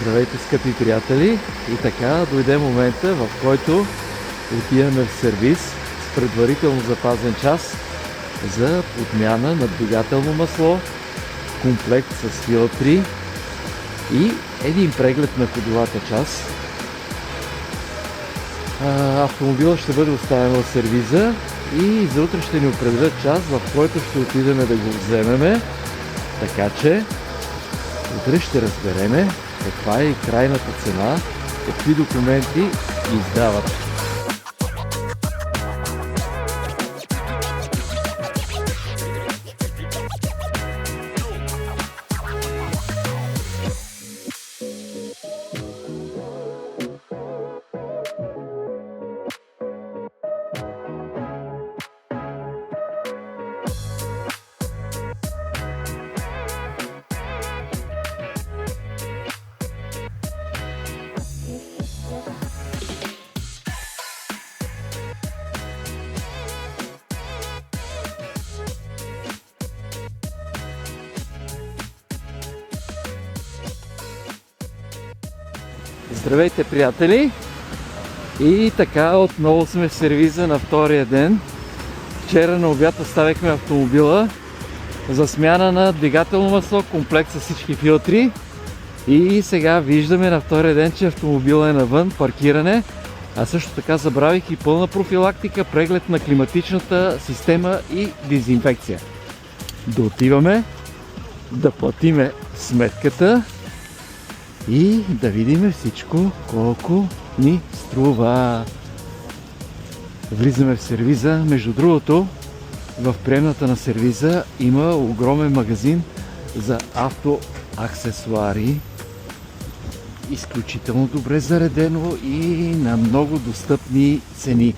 Здравейте, скъпи приятели! И така дойде момента, в който отиваме в сервиз с предварително запазен час за подмяна на двигателно масло, комплект с филтри и един преглед на ходовата част. Автомобилът ще бъде оставен в сервиза и за утре ще ни определят час, в който ще отидем да го вземеме. Така че утре ще разбереме каква е и крайната цена, какви документи издават. Здравейте, приятели! И така отново сме в сервиза на втория ден. Вчера на обяд оставихме автомобила за смяна на двигателно масло, комплект с всички филтри. И сега виждаме на втория ден, че автомобилът е навън, паркиране. А също така забравих и пълна профилактика, преглед на климатичната система и дезинфекция. Да отиваме, да платиме сметката и да видим всичко колко ни струва. Влизаме в сервиза. Между другото, в приемната на сервиза има огромен магазин за автоаксесуари. Изключително добре заредено и на много достъпни цени.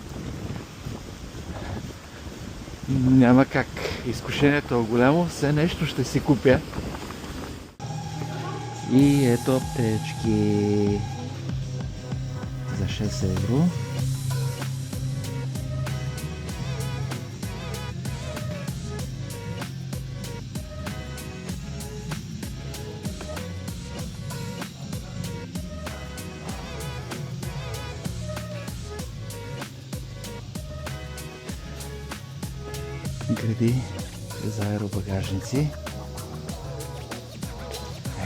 Няма как. Изкушението е голямо. Все нещо ще си купя. И ето аптечки за 6 евро. Гради за аеробагажници.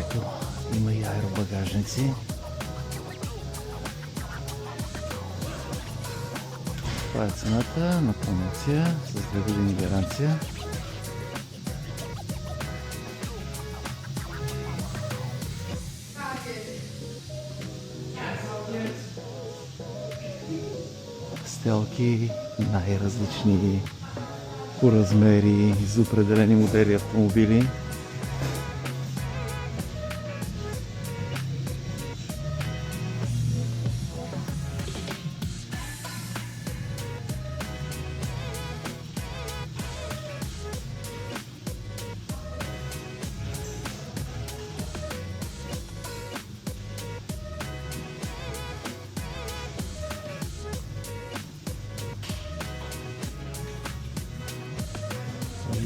Ето, има и аеробагажници. Това е цената на промоция с 2 години гаранция. Стелки най-различни по размери за определени модели автомобили.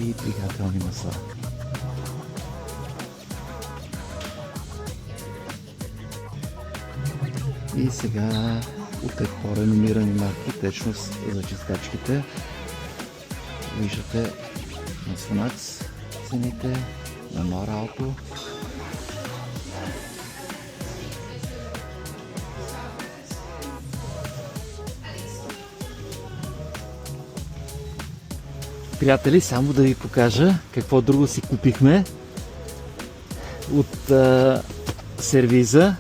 И двигателни масла. И сега от по-реномирани марки, течност за чистачките. Виждате на Sonax цените, на Norauto. Приятели, само да ви покажа какво друго си купихме от сервиза.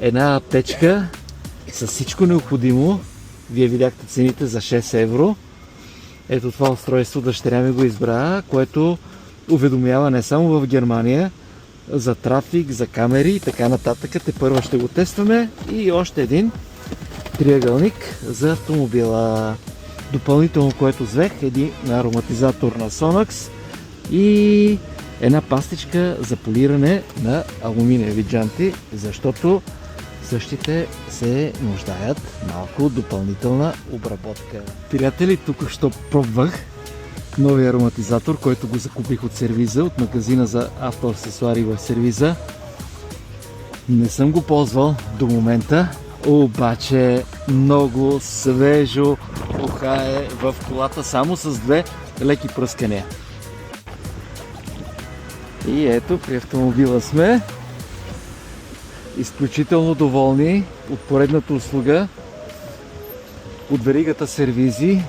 Една аптечка с всичко необходимо. Вие видяхте цените за 6 евро. Ето това устройство дъщеря ми го избра, което уведомява не само в Германия за трафик, за камери и така нататък. Тепърва ще го тестваме. И още един триъгълник за автомобила. Допълнително, което взех, един ароматизатор на Sonax и една пастичка за полиране на алуминиеви джанти, защото същите се нуждаят малко от допълнителна обработка. Приятели, тук що пробвах новия ароматизатор, който го закупих от сервиза, от магазина за автоаксесуари в сервиза. Не съм го ползвал до момента, обаче много свежо ухае в колата само с 2 леки пръскания. И ето, при автомобила сме. Изключително доволни от поредната услуга от веригата сервизи.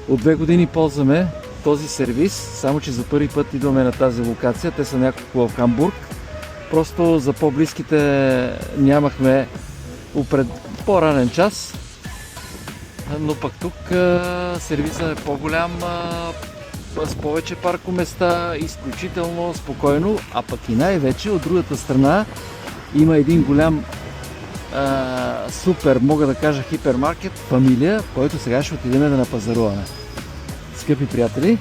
От 2 години ползваме този сервис, само че за първи път идваме на тази локация. Те са няколко в Хамбург. Просто за по-близките нямахме по-ранен час. Но пък тук сервизът е по-голям, с повече паркоместа, изключително спокойно, а пък и най-вече от другата страна има един голям супер, мога да кажа хипермаркет, фамилия, който сега ще отидем да напазаруваме. Скъпи приятели,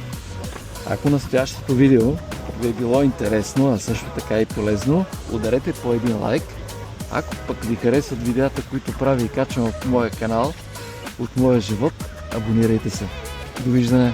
ако настоящото видео ви е било интересно, а също така и полезно, ударете по един лайк. Ако пък ви харесват видеята, които правя и качвам в моя канал, от моя живот, абонирайте се. Довиждане!